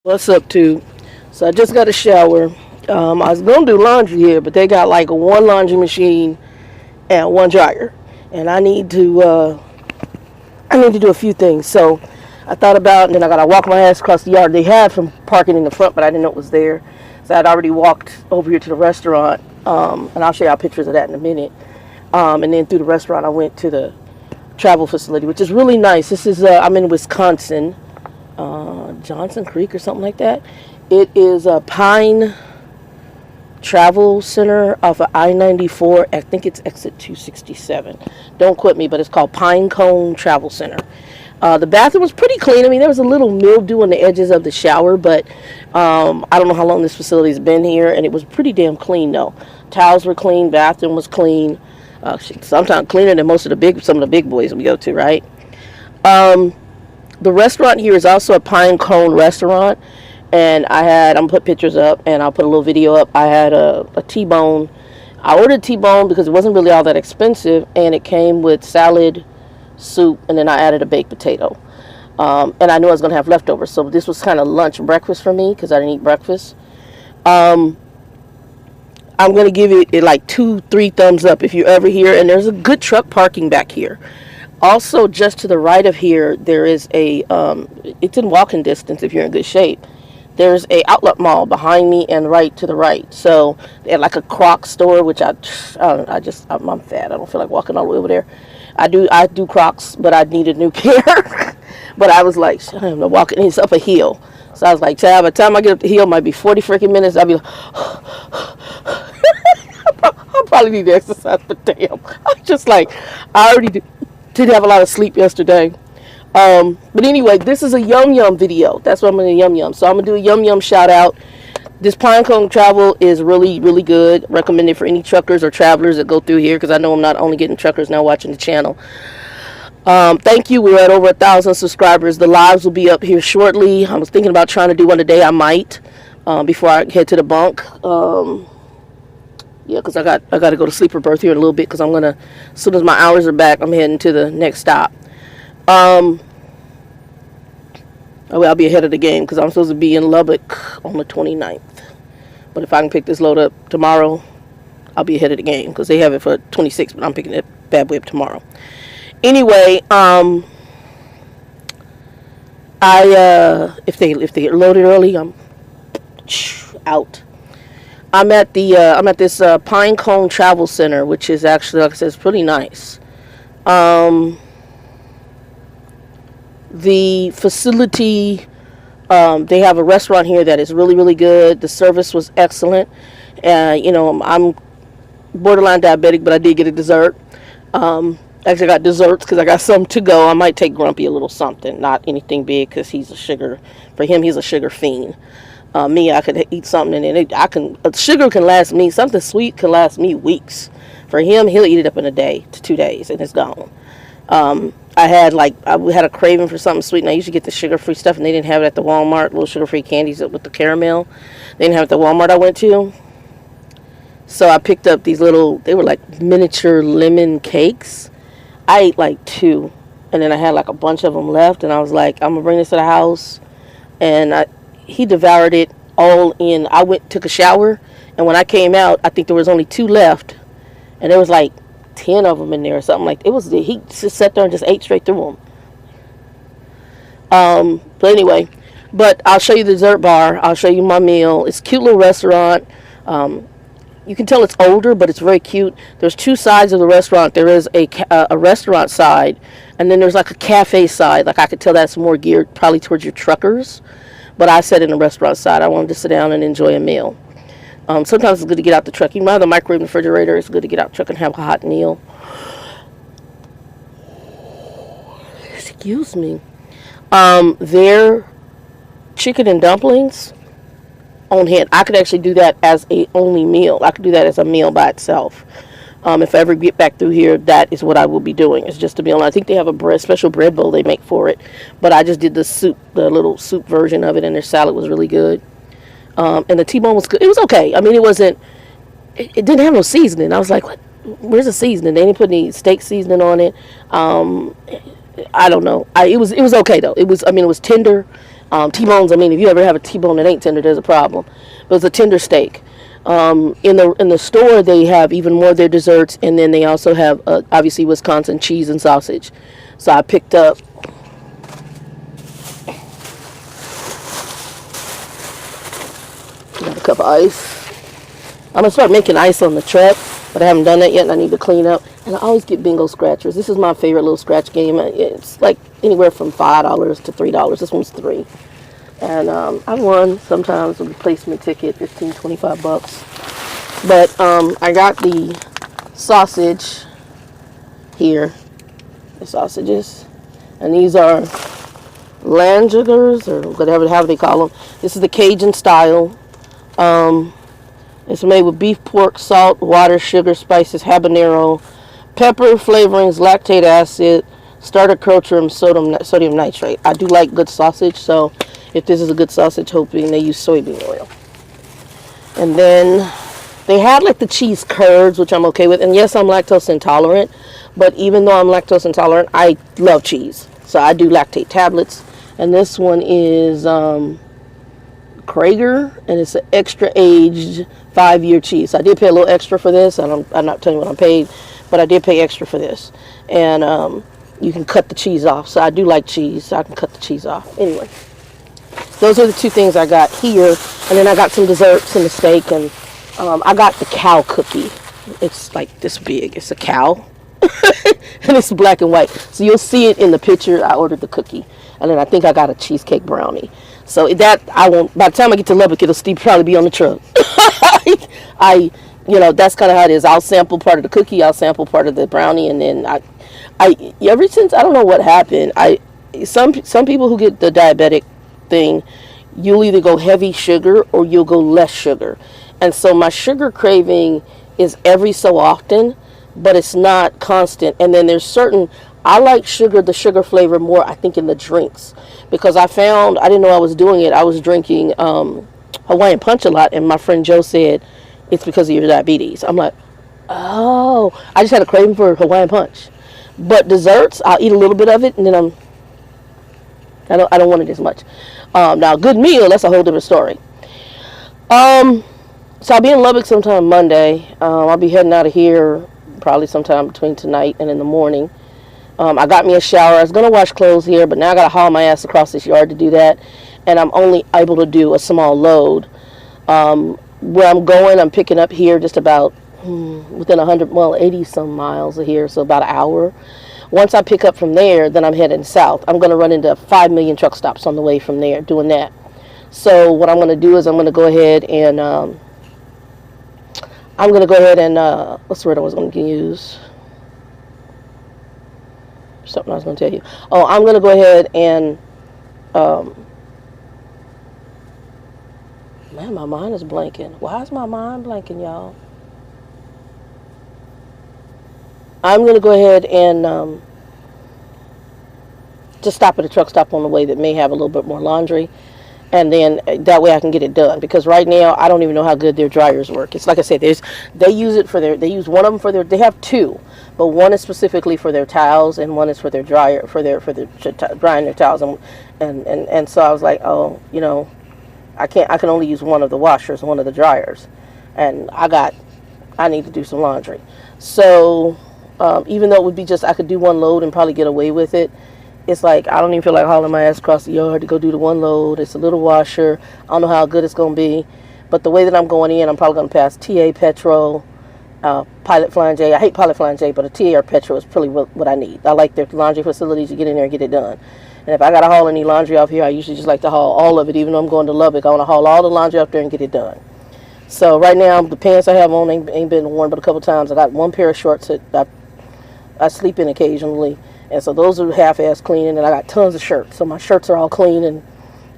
What's up, too? So I just got a shower. I was gonna do laundry here, but they got like one laundry machine and one dryer, and I need to do a few things. So I thought about, and then I gotta walk my ass across the yard. They had from parking in the front, but I didn't know it was there. So I'd already walked over here to the restaurant, and I'll show y'all pictures of that in a minute. And then through the restaurant, I went to the travel facility, which is really nice. This is I'm in Wisconsin. Johnson Creek or something like that. It is a Pine Travel Center off of I-94. I think it's exit 267. Don't quote me, but it's called Pine Cone Travel Center. The bathroom was pretty clean. I mean, there was a little mildew on the edges of the shower, but I don't know how long this facility's been here, and it was pretty damn clean though. Towels were clean, bathroom was clean. Sometimes cleaner than some of the big boys we go to, right? The restaurant here is also a Pine Cone restaurant, and I'm gonna put pictures up, and I'll put a little video up. I had a T-bone. I ordered T-bone because it wasn't really all that expensive, and it came with salad, soup, and then I added a baked potato. And I knew I was gonna have leftovers, so this was kind of lunch breakfast for me because I didn't eat breakfast. I'm gonna give it like 2-3 thumbs up if you're ever here, and there's a good truck parking back here. Also, just to the right of here, there is it's in walking distance if you're in good shape. There's a outlet mall behind me and right to the right. So they had like a Crocs store, which I'm fat. I don't feel like walking all the way over there. I do Crocs, but I need a new pair. But I was like, I'm walking, it's up a hill. So I was like, by the time I get up the hill, it might be 40 freaking minutes. I'll be like, I'll probably need to exercise, but damn. I'm just like, I already did have a lot of sleep yesterday. But anyway, this is a Yum video. That's what I'm going to Yum. So I'm going to do a Yum shout out. This Pinecone Travel is really, really good. Recommended for any truckers or travelers that go through here, because I know I'm not only getting truckers now watching the channel. Thank you. We're at over 1,000 subscribers. The lives will be up here shortly. I was thinking about trying to do one today. I might before I head to the bunk. Yeah, because I got to go to sleeper berth here in a little bit, because I'm gonna, as soon as my hours are back, I'm heading to the next stop. I'll be ahead of the game because I'm supposed to be in Lubbock on the 29th. But if I can pick this load up tomorrow, I'll be ahead of the game because they have it for 26th, but I'm picking it bad boy up tomorrow. Anyway, if they load it early, I'm out. I'm at this Pinecone Travel Center, which is actually, like I said, it's pretty nice. The facility, they have a restaurant here that is really, really good. The service was excellent. I'm borderline diabetic, but I did get a dessert. Actually, I got desserts because I got some to go. I might take Grumpy a little something, not anything big, because he's a sugar fiend. Me, I could eat something, and sugar can last me, something sweet can last me weeks. For him, he'll eat it up in a day to 2 days, and it's gone. I had a craving for something sweet, and I usually get the sugar-free stuff, and they didn't have it at the Walmart, little sugar-free candies with the caramel. They didn't have it at the Walmart I went to. So I picked up these they were like miniature lemon cakes. I ate like 2, and then I had like a bunch of them left, and I was like, I'm going to bring this to the house. And he devoured it all in. I took a shower, and when I came out, I think there was only 2 left, and there was like 10 of them in there or something like that. He just sat there and just ate straight through them. But anyway, I'll show you the dessert bar. I'll show you my meal. It's a cute little restaurant. You can tell it's older, but it's very cute. There's 2 sides of the restaurant. There is a restaurant side, and then there's like a cafe side. Like, I could tell that's more geared probably towards your truckers. But I sat in the restaurant side. I wanted to sit down and enjoy a meal. Sometimes it's good to get out the truck. You might have the microwave and refrigerator. It's good to get out the truck and have a hot meal. Excuse me. Their chicken and dumplings on hand. I could actually do that as a only meal. I could do that as a meal by itself. If I ever get back through here, that is what I will be doing. It's just a meal. I think they have a special bread bowl they make for it. But I just did the soup, the little soup version of it, and their salad was really good. And the T-bone was good. It was okay. I mean, it didn't have no seasoning. I was like, what? Where's the seasoning? They didn't put any steak seasoning on it. I don't know. It was okay though. It was tender. T-bones, I mean, if you ever have a T-bone that ain't tender, there's a problem. But it's a tender steak. In the store, they have even more of their desserts, and then they also have, obviously, Wisconsin cheese and sausage. So I picked up got a cup of ice. I'm going to start making ice on the truck, but I haven't done that yet, and I need to clean up. And I always get bingo scratchers. This is my favorite little scratch game. It's like anywhere from $5 to $3. This one's $3. And I won sometimes with a placement ticket, 15, 25 bucks. But I got the sausage here, the sausages. And these are Langers, or whatever, however they call them. This is the Cajun style. It's made with beef, pork, salt, water, sugar, spices, habanero, pepper, flavorings, lactate acid, starter culture, and sodium nitrate. I do like good sausage, so if this is a good sausage, hoping they use soybean oil. And then they had like the cheese curds, which I'm okay with. And yes, I'm lactose intolerant, but even though I'm lactose intolerant, I love cheese. So I do lactate tablets. And this one is Krager, and it's an extra aged 5-year cheese. I did pay a little extra for this. I'm not telling you what I paid, but I did pay extra for this. And you can cut the cheese off. So I do like cheese, so I can cut the cheese off. Anyway, those are the two things I got here. And then I got some desserts and the steak, and I got the cow cookie. It's like this big. It's a cow. And it's black and white. So you'll see it in the picture. I ordered the cookie. And then I think I got a cheesecake brownie. So that I won't, by the time I get to Lubbock, it'll still probably be on the truck. That's kind of how it is. I'll sample part of the cookie, I'll sample part of the brownie, and then I ever since, I don't know what happened, some people who get the diabetic thing, you'll either go heavy sugar or you'll go less sugar. And so my sugar craving is every so often, but it's not constant. And then there's certain, I like the sugar flavor more, I think, in the drinks. Because I didn't know I was doing it. I was drinking Hawaiian Punch a lot, and my friend Joe said, it's because of your diabetes. I'm like, oh, I just had a craving for Hawaiian Punch. But desserts, I'll eat a little bit of it, and then I don't want it as much. Now, a good meal, that's a whole different story. So I'll be in Lubbock sometime Monday. I'll be heading out of here probably sometime between tonight and in the morning. I got me a shower. I was going to wash clothes here, but now I got to haul my ass across this yard to do that. And I'm only able to do a small load. Where I'm going, I'm picking up here just about within 80 some miles of here, so about an hour. Once I pick up from there, then I'm heading south. I'm going to run into 5 million truck stops on the way from there doing that. So what I'm going to do is I'm going to go ahead and what's the word I was going to use? Something I was going to tell you. Oh, I'm going to go ahead and man, my mind is blanking. Why is my mind blanking, y'all? I'm going to go ahead and just stop at a truck stop on the way that may have a little bit more laundry. And then that way I can get it done. Because right now, I don't even know how good their dryers work. It's like I said, they use one of them for they have two. But one is specifically for their towels, and one is for their dryer, for their drying their towels. And so I was like, oh, I can only use one of the washers, one of the dryers. And I need to do some laundry. So even though it would be I could do one load and probably get away with it, it's like I don't even feel like hauling my ass across the yard to go do the one load. It's a little washer. I don't know how good it's going to be. But the way that I'm going in, I'm probably going to pass TA, Petro, Pilot Flying J. I hate Pilot Flying J, but a TA or Petro is probably what I need. I like their laundry facilities. You get in there and get it done. And if I got to haul any laundry off here, I usually just like to haul all of it. Even though I'm going to Lubbock, I want to haul all the laundry up there and get it done. So right now, the pants I have on ain't been worn but a couple times. I got one pair of shorts that I sleep in occasionally. And so those are half-ass clean, and then I got tons of shirts. So my shirts are all clean, and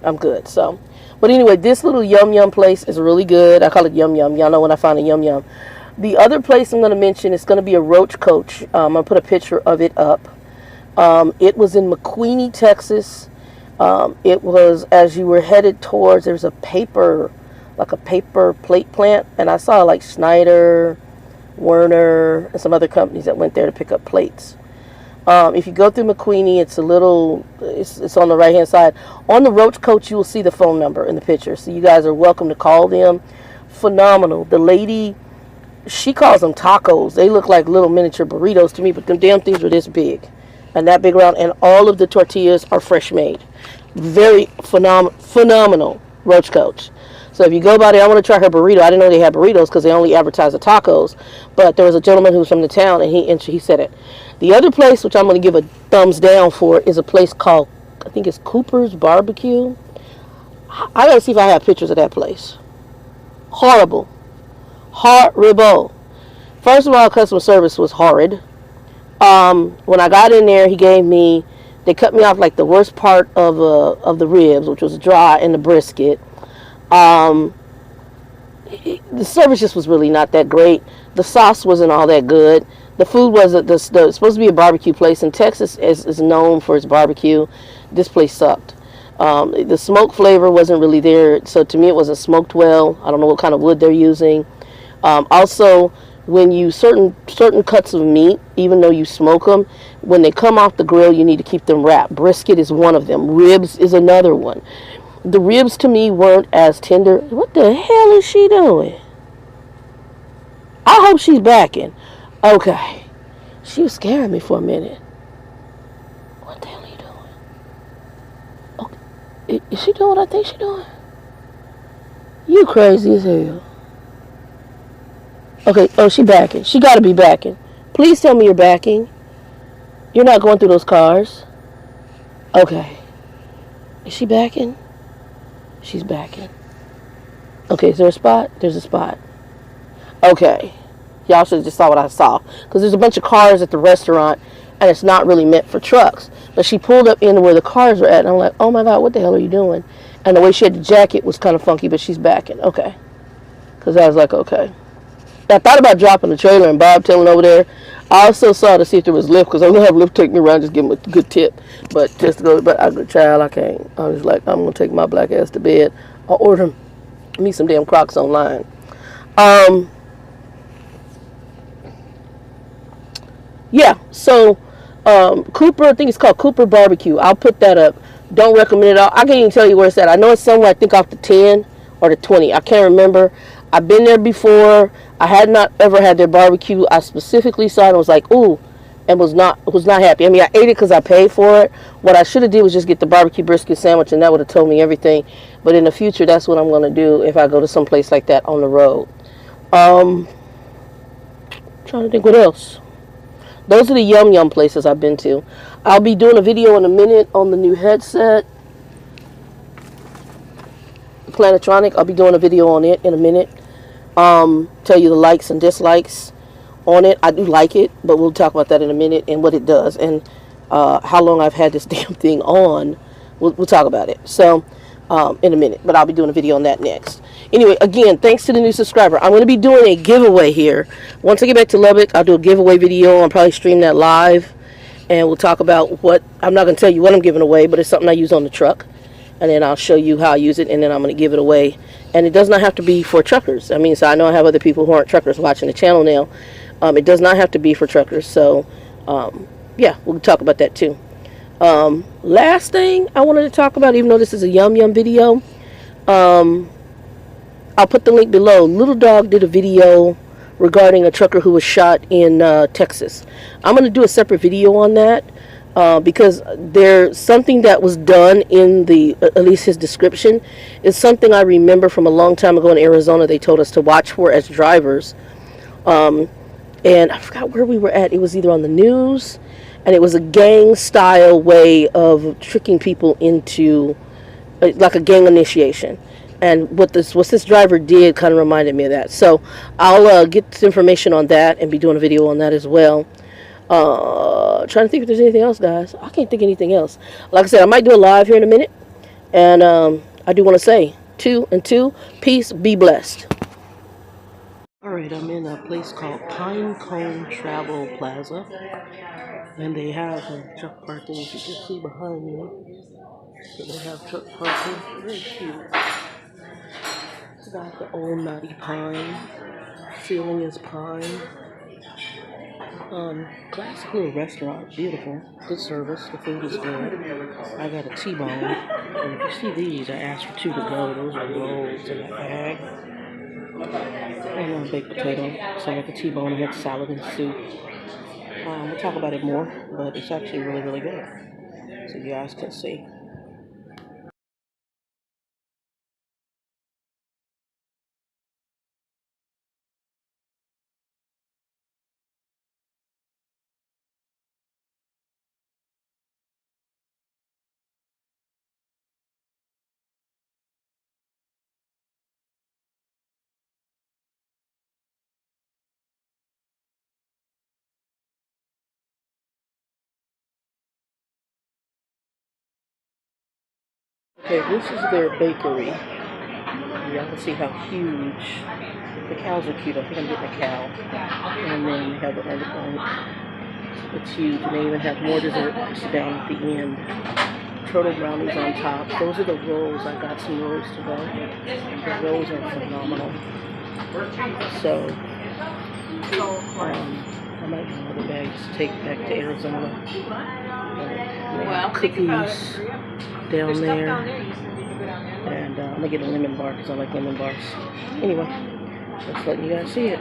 I'm good. So, but anyway, this little Yum place is really good. I call it Yum. Y'all know when I find a Yum. The other place I'm going to mention is going to be a Roach Coach. I'm going to put a picture of it up. It was in McQueenie, Texas. It was as you were headed towards, there's a paper plate plant, and I saw like Schneider, Werner, and some other companies that went there to pick up plates. If you go through McQueenie, it's on the right hand side. On the Roach Coach, you will see the phone number in the picture. So you guys are welcome to call them. Phenomenal. The lady, she calls them tacos. They look like little miniature burritos to me, but them damn things were this big and that big around. And all of the tortillas are fresh made. Very phenomenal Roach Coach. So if you go by there, I want to try her burrito. I didn't know they had burritos because they only advertise the tacos. But there was a gentleman who was from the town, and he said it. The other place, which I'm going to give a thumbs down for, is a place called, I think it's Cooper's Barbecue. I got to see if I have pictures of that place. Horrible. Horrible. First of all, customer service was horrid. When I got in there, they cut me off like the worst part of the ribs, which was dry, and the brisket. The service just was really not that great. The sauce wasn't all that good. The food wasn't. It's supposed to be a barbecue place, and Texas is known for its barbecue. This place sucked. The smoke flavor wasn't really there, so to me it wasn't smoked well. I don't know what kind of wood they're using. Also, when you certain cuts of meat, even though you smoke them, when they come off the grill, you need to keep them wrapped. Brisket is one of them. Ribs is another one. The ribs to me weren't as tender. What the hell is she doing? I hope she's backing. Okay. She was scaring me for a minute. What the hell are you doing? Okay. Is she doing what I think she's doing? You crazy as hell. Okay. Oh, she backing. She got to be backing. Please tell me you're backing. You're not going through those cars. Okay. Is she backing? She's backing. Okay, is there a spot? There's a spot. Okay. Y'all should have just saw what I saw. Because there's a bunch of cars at the restaurant, and it's not really meant for trucks. But she pulled up in where the cars were at, and I'm like, oh my God, what the hell are you doing? And the way she had the jacket was kind of funky, but she's backing. Okay. Because I was like, okay. I thought about dropping the trailer and bobtailing over there. I also saw to see if there was Lyft, because I'm going to have Lyft take me around, just give him a good tip. But just to go, but child, I can't. I was like, I'm going to take my black ass to bed. I'll order me some damn Crocs online. Yeah, so Cooper, I think it's called Cooper Barbecue. I'll put that up. Don't recommend it all. I can't even tell you where it's at. I know it's somewhere, I think, off the 10 or the 20. I can't remember. I've been there before. I had not ever had their barbecue. I specifically saw it and was like, ooh, and was not happy. I mean, I ate it because I paid for it. What I should have did was just get the barbecue brisket sandwich, and that would have told me everything. But in the future, that's what I'm going to do if I go to some place like that on the road. Trying to think what else. Those are the Yum places I've been to. I'll be doing a video in a minute on the new headset, Planetronic. I'll be doing a video on it in a minute. Tell you the likes and dislikes on it. I do like it, but we'll talk about that in a minute and what it does and how long I've had this damn thing on. We'll talk about it. So in a minute, but I'll be doing a video on that next. Anyway, again, thanks to the new subscriber. I'm going to be doing a giveaway here. Once I get back to Lubbock, I'll do a giveaway video. I'll probably stream that live, and we'll talk about what, I'm not going to tell you what I'm giving away, but it's something I use on the truck, and then I'll show you how I use it, and then I'm going to give it away. And it does not have to be for truckers. I mean, so I know I have other people who aren't truckers watching the channel now. It does not have to be for truckers. So, yeah, we'll talk about that too. Last thing I wanted to talk about, even though this is a Yum video, I'll put the link below. Little Dog did a video regarding a trucker who was shot in Texas. I'm going to do a separate video on that because there's something that was done in the, at least his description, is something I remember from a long time ago in Arizona. They told us to watch for as drivers. And I forgot where we were at. It was either on the news, and it was a gang-style way of tricking people into, like a gang initiation. And what this driver did kind of reminded me of that. So I'll get information on that and be doing a video on that as well. Trying to think if there's anything else, guys. I can't think of anything else. Like I said, I might do a live here in a minute. And I do want to say, 2 and 2, peace, be blessed. Alright, I'm in a place called Pine Cone Travel Plaza. And they have truck parking, as you can see behind me. So they have truck parking. Very cute. It's got the old knotty pine. Ceiling is pine. Classic little restaurant, beautiful, good service, the food is good. I got a T-bone, and if you see these, I asked for 2 to go. Those are rolls in that bag. And a baked potato. So I got the T-bone, I had salad and soup. We'll talk about it more, but it's actually really, really good. So you guys can see. Okay, this is their bakery. Y'all can see how huge. The cows are cute. I think I'm getting a cow. And then they have the undercurrent. It's huge. And they even have more desserts down at the end. Turtle brownies on top. Those are the rolls. I got some rolls to go. The rolls are phenomenal. So, I might have another bag to take back to Arizona. Cookies down there. And I'm going to get a lemon bar because I like lemon bars. Anyway, just letting you guys see it.